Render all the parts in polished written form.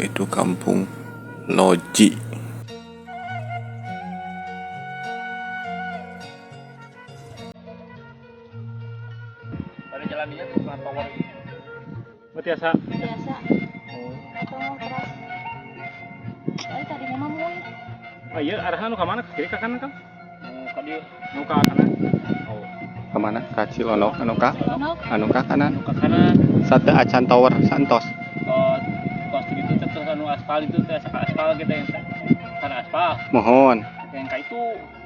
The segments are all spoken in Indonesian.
yaitu Kampung Loji. Pada jalannya tuh dengan tower Biasa. Biasa. Atau mau keras. Soalnya tadinya mah muih. Oh iya, arahnya nu ka mana? Ke kiri ka kanan, Kang? ka dia Nu ka kanan. oh Kemana? Ka Cilonok, anu ka kanan. ka kanan Sate Acan Tower Santos. kos gitu teh anu aspal itu teh aspal kita yang karena aspal Mohon. yang ka itu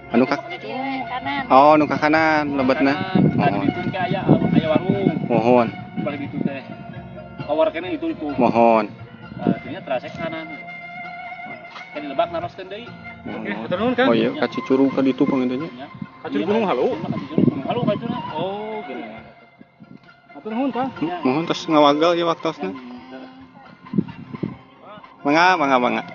Anu ka Iya, yang kanan. Oh, nu ka kanan lebetna. tadi Mohon. itu ke aya warung Mohon. balik itu teh tower kene itu Mohon. artinya terasa kanan kan lebak naroskeun deui Oke, hatur nuhun, Kang. Oh iya, ka Cicuru ka ditu pangindanya. nya Kacur Gunung Halu. gunung halu ka itu Oh, gini. Hatur nuhun, Kang. Mohon tos ngawagal ya waktosna. Mangga.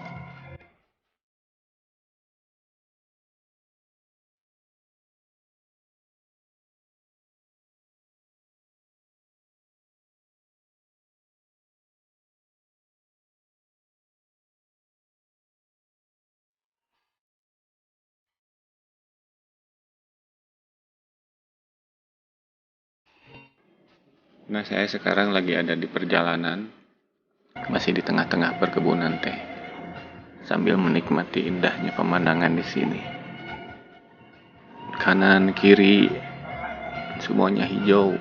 Nah, saya sekarang lagi ada di perjalanan, masih di tengah-tengah perkebunan teh, sambil menikmati indahnya pemandangan di sini. Kanan kiri semuanya hijau.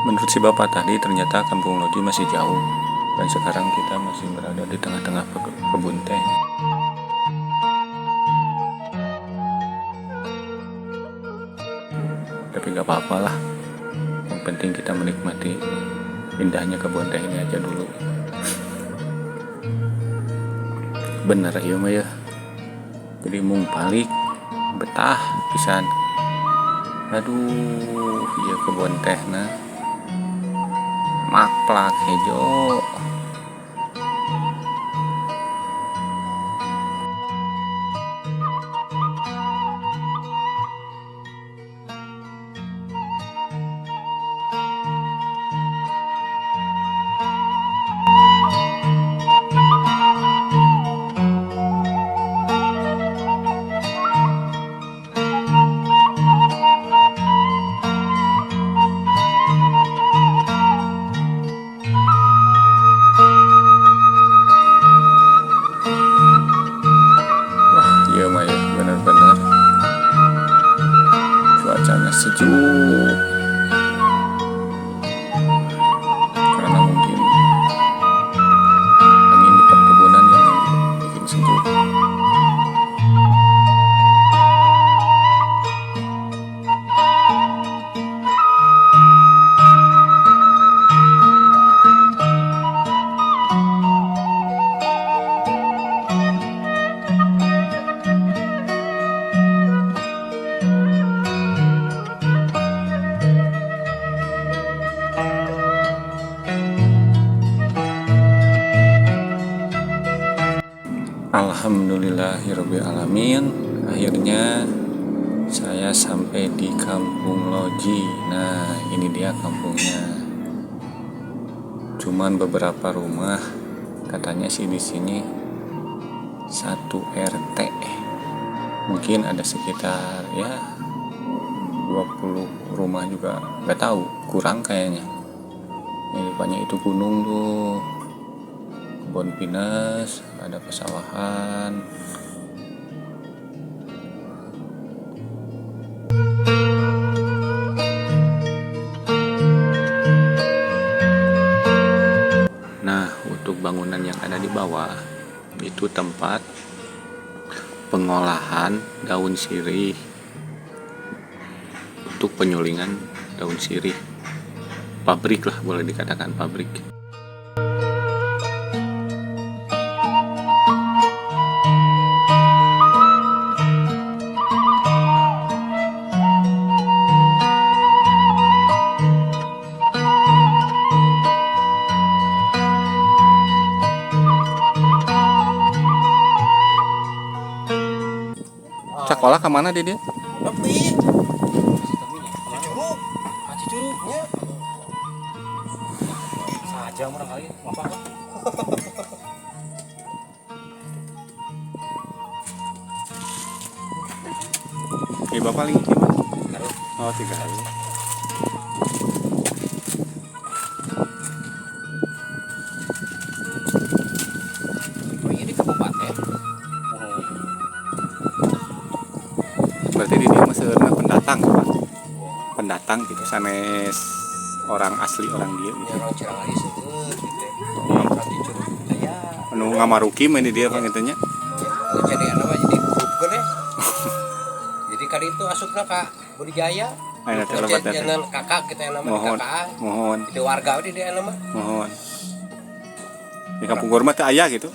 Menurut si bapak tadi, ternyata Kampung Loji masih jauh, dan sekarang kita masih berada di tengah-tengah kebun teh. Tapi gak apa-apa lah, yang penting kita menikmati indahnya kebun teh ini aja dulu. Bener ya mah ya, jadi mung palik betah pisan. Aduh, iya kebun teh nah maklak hejo. Iya mah ya, bener-bener cuacanya sejuk karena mungkin angin di perkebunan yang bikin sejuk. Alhamdulillahirrabbilalamin. Akhirnya saya sampai di Kampung Loji. Nah, ini dia kampungnya. Cuman beberapa rumah, katanya sih di sini 1 RT. Mungkin ada sekitar ya 20 rumah juga, nggak tahu, kurang kayaknya. Ini depannya itu gunung tuh, kebun pinus, ada pesawahan. Nah, untuk bangunan yang ada di bawah itu tempat pengolahan daun sirih untuk penyulingan daun sirih. Pabrik lah, boleh dikatakan pabrik. Sekolah kemana dia? Tapi curug, kasih curugnya. Saja murah kali, apa? Bapak lagi gimana? Oh, 3 hari. Oh iya di kabupaten. Berarti dia masih pendatang, Pak. Pendatang gitu, sanes orang asli orang dia gitu. Ya orang Cirangali seueur gitu. Kasih curug saya. Anu ngamaruki mah dia pangitanya. Jadi nama jadi grup ya. Jadi kali itu asupna Kak Budijaya. Ayo teh lebat teh. Jangan kakak kita yang namanya Mohon, kakak. mohon, Di warga di dia nama. mohon. Di kampung Gorma teh aya gitu.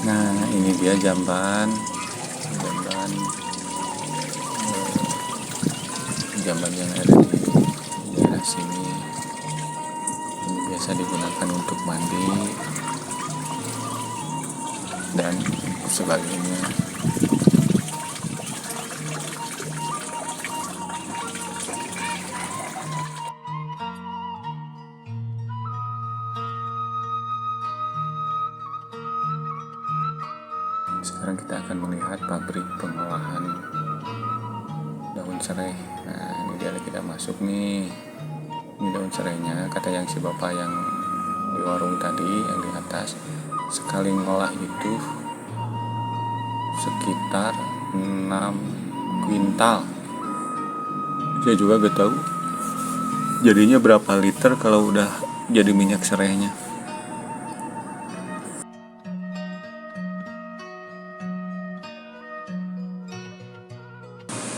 Nah, ini dia jamban yang ada di daerah sini. Ini biasa digunakan untuk mandi dan sebagainya. Sekarang kita akan melihat pabrik pengolahan daun serai. Nah, ini dia kita masuk nih. Ini daun serainya, kata yang si bapak yang di warung tadi yang di atas, sekali ngolah itu sekitar 6 kuintal. Saya juga gak tahu jadinya berapa liter kalau udah jadi minyak serainya.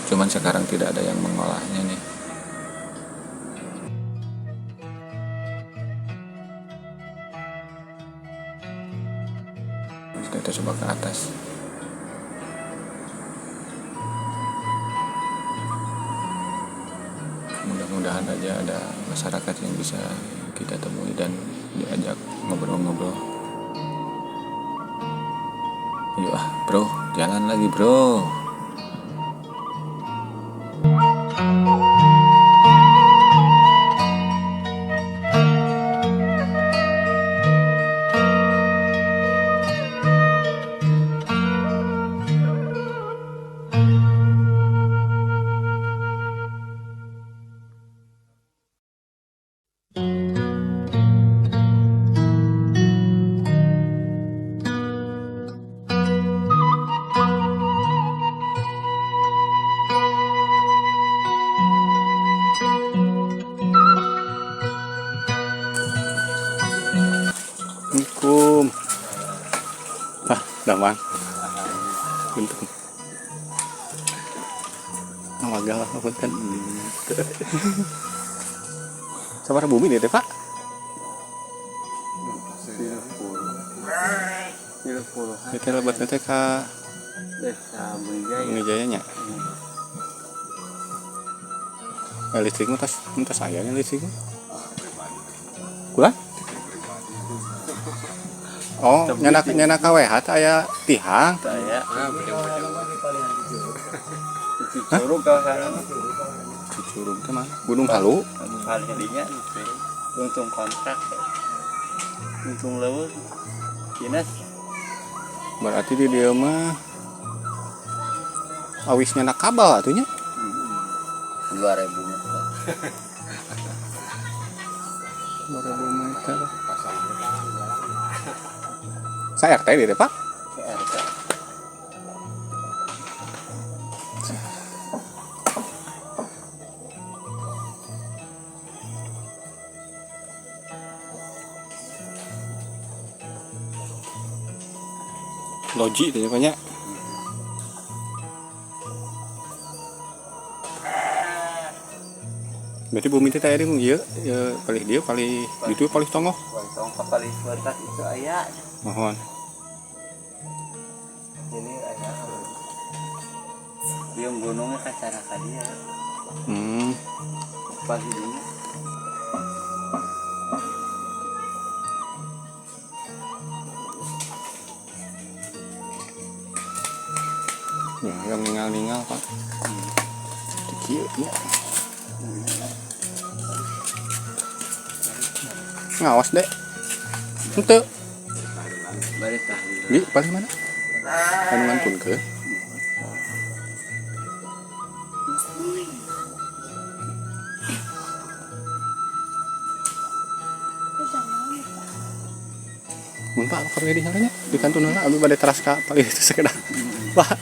Cuman sekarang tidak ada yang mengolahnya nih. Kita coba ke atas. Mudah-mudahan aja ada masyarakat yang bisa kita temui dan diajak ngobrol-ngobrol. Yuk bro, jalan lagi bro. Damang. Untung. Magal punten. Sabaraha bumi dia teh, Pak? 30. Kita lebat teh ka Desa Bunjaya. Ngejaya nya. Listrik mah tas aya nya listrik. Kula? Oh, nyana KWH teh aya tihang. Saya. Curug ka sana. Curug teh mah Gunung Halu. Hal jadinya untung kontrak. Untung leuweung. Dinas Berarti di dia mah awis nyana kabel atunya. 2000 meter. 2000 meter. Saya RT di Pak. RT. Logi teh banyak. Berarti bumi teh tadi mung ieu palih dia palih itu palih tongoh. Tong kapal berkat itu aya. Mohon. Ini aya. Dia gunungnya kacara ka dia. Pagi ini. Ya, yang ningal Pak. Kieu nya. Ngawas dek. Henteu. Bari tahlil. Di paling mana? Kandungan pun ke. Mun Pak kalau di nyaranya di kantun heula abdi bade teras ka paling itu sekedar. Pak.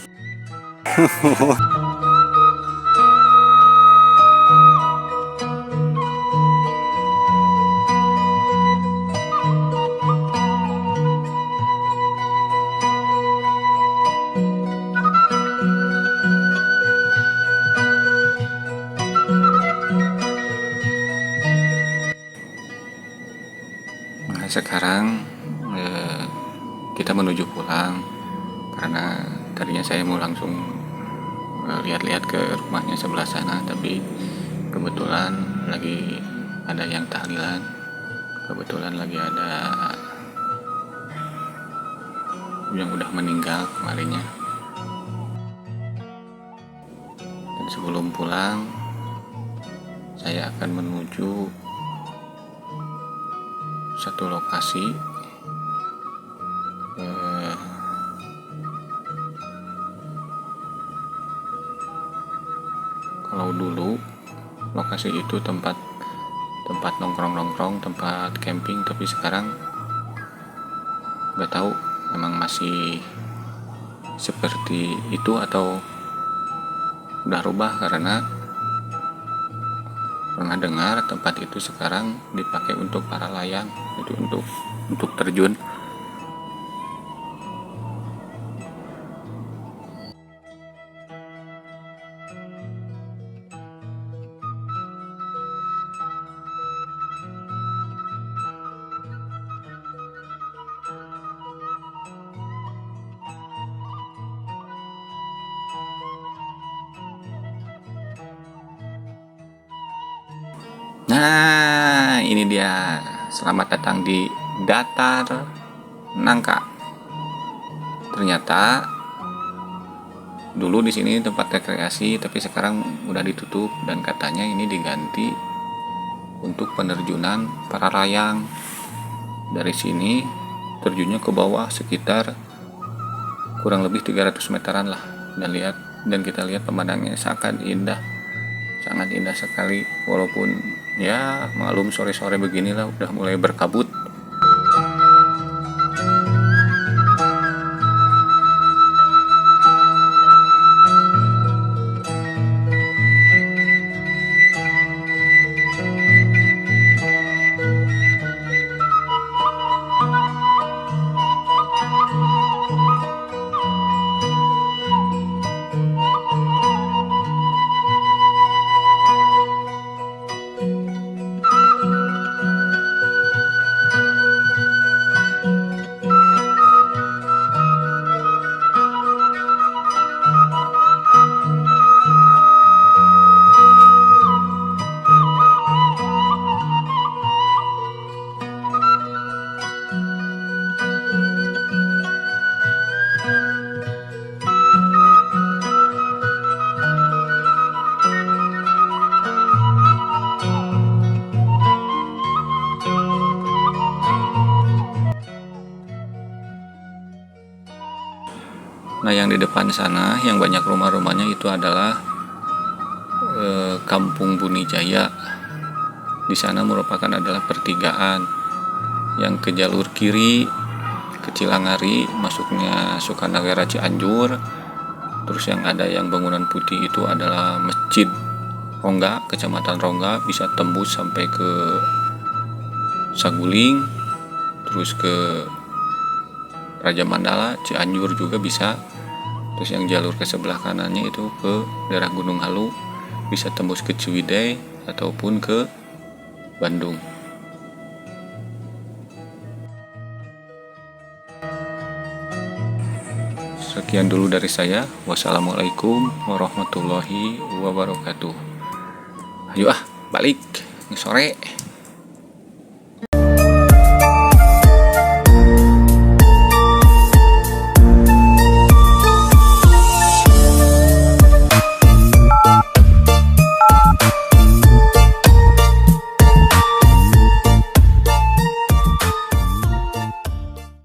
Nah, sekarang kita menuju pulang karena tadinya saya mau langsung lihat-lihat ke rumahnya sebelah sana, tapi kebetulan lagi ada yang tahlilan, kebetulan lagi ada yang udah meninggal kemarinnya. Dan sebelum pulang saya akan menuju satu lokasi kalau dulu lokasi itu tempat nongkrong, tempat camping, tapi sekarang nggak tahu memang masih seperti itu atau udah rubah, karena pernah dengar tempat itu sekarang dipakai untuk para layang, itu untuk terjun. Nah, ini dia. Selamat datang di Datar Nangka. Ternyata dulu di sini tempat rekreasi, tapi sekarang udah ditutup dan katanya ini diganti untuk penerjunan para layang. Dari sini terjunnya ke bawah sekitar kurang lebih 300 meteran lah, dan kita lihat pemandangannya sangat indah sekali, walaupun ya maklum sore-sore beginilah udah mulai berkabut. di depan sana yang banyak rumah-rumahnya itu adalah Kampung Buni Jaya. Di sana merupakan adalah pertigaan yang ke jalur kiri ke Cilangari masuknya Sukanagara Cianjur. Terus yang ada yang bangunan putih itu adalah Masjid Rongga, Kecamatan Rongga, bisa tembus sampai ke Saguling, terus ke Raja Mandala, Cianjur juga bisa. Terus yang jalur ke sebelah kanannya itu ke daerah Gunung Halu, bisa tembus ke Ciwidey ataupun ke Bandung. Sekian dulu dari saya. Wassalamualaikum warahmatullahi wabarakatuh. Ayo balik sore.